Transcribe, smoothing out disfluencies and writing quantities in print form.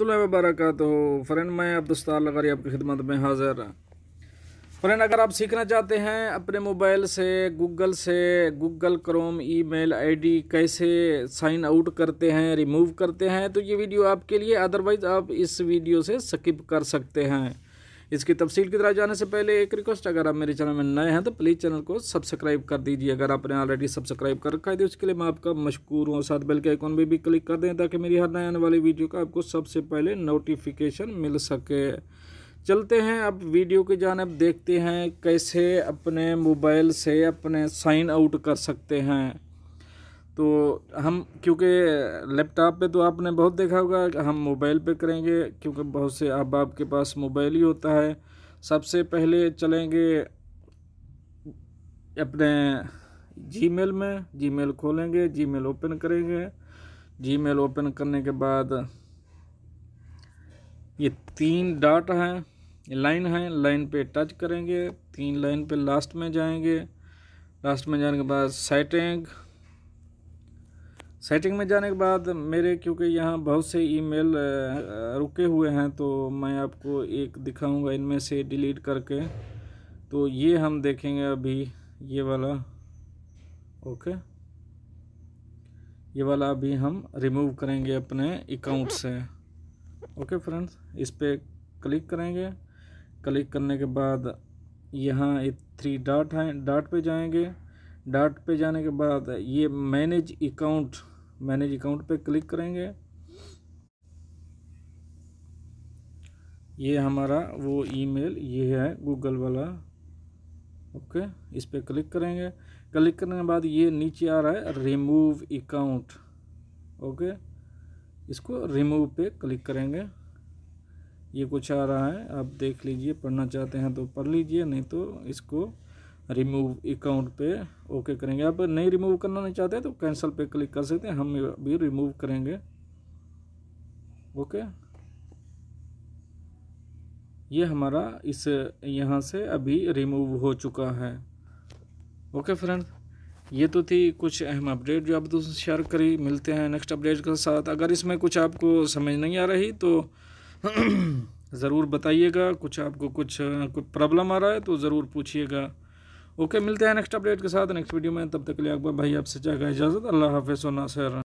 वबरकातुहू। Friend, मैं अब्दुस्तार लगारी आपकी खिदमत में हाजिर। फ्रेंड, अगर आप सीखना चाहते हैं अपने मोबाइल से गूगल क्रोम ईमेल आईडी कैसे साइन आउट करते हैं, रिमूव करते हैं, तो ये वीडियो आपके लिए। अदरवाइज़ आप इस वीडियो से स्किप कर सकते हैं। इसकी तफसील की तरफ जाने से पहले एक रिक्वेस्ट, अगर आप मेरे चैनल में नए हैं तो प्लीज़ चैनल को सब्सक्राइब कर दीजिए। अगर आपने ऑलरेडी सब्सक्राइब कर रखा है तो उसके लिए मैं आपका मशकूर हूँ। साथ बेल के आइकॉन पे भी क्लिक कर दें ताकि मेरी हर नए आने वाली वीडियो का आपको सबसे पहले नोटिफिकेशन मिल सके। चलते हैं अब वीडियो की जानिब, देखते हैं कैसे अपने मोबाइल से अपने साइन आउट कर सकते हैं। तो हम, क्योंकि लैपटॉप पे तो आपने बहुत देखा होगा, हम मोबाइल पे करेंगे क्योंकि बहुत से अहबाब के पास मोबाइल ही होता है। सबसे पहले चलेंगे अपने जीमेल में, जीमेल खोलेंगे, जीमेल ओपन करेंगे। जीमेल ओपन करने के बाद ये 3 डॉट हैं, लाइन है, लाइन पे टच करेंगे। 3 लाइन पे लास्ट में जाएंगे। लास्ट में जाने के बाद सेटिंग में जाने के बाद मेरे, क्योंकि यहाँ बहुत से ईमेल रुके हुए हैं तो मैं आपको एक दिखाऊंगा इनमें से डिलीट करके। तो ये हम देखेंगे अभी, ये वाला, ओके, ये वाला अभी हम रिमूव करेंगे अपने अकाउंट से। ओके फ्रेंड्स, इस पर क्लिक करेंगे। क्लिक करने के बाद यहाँ 3 डॉट हैं, डॉट पे जाएंगे। डॉट पे जाने के बाद ये मैनेज अकाउंट पे क्लिक करेंगे। ये हमारा वो ईमेल ये है गूगल वाला, ओके, इस पे क्लिक करेंगे। क्लिक करने के बाद ये नीचे आ रहा है रिमूव अकाउंट, ओके, इसको रिमूव पे क्लिक करेंगे। ये कुछ आ रहा है, आप देख लीजिए, पढ़ना चाहते हैं तो पढ़ लीजिए, नहीं तो इसको रिमूव अकाउंट पे ओके करेंगे। आप नहीं रिमूव करना नहीं चाहते तो कैंसिल पे क्लिक कर सकते हैं, हम भी रिमूव करेंगे। ओके, ये हमारा इस यहाँ से अभी रिमूव हो चुका है। ओके फ्रेंड, ये तो थी कुछ अहम अपडेट जो आप दोस्तों से शेयर करी। मिलते हैं नेक्स्ट अपडेट के साथ। अगर इसमें कुछ आपको समझ नहीं आ रही तो ज़रूर बताइएगा। कुछ आपको कुछ प्रॉब्लम आ रहा है तो ज़रूर पूछिएगा। ओके, मिलते हैं नेक्स्ट अपडेट के साथ नेक्स्ट वीडियो में। तब तक के लिए अकबर भाई आपसे चाहेगा इजाज़त। अल्लाह हाफ़िज़ व नासिर।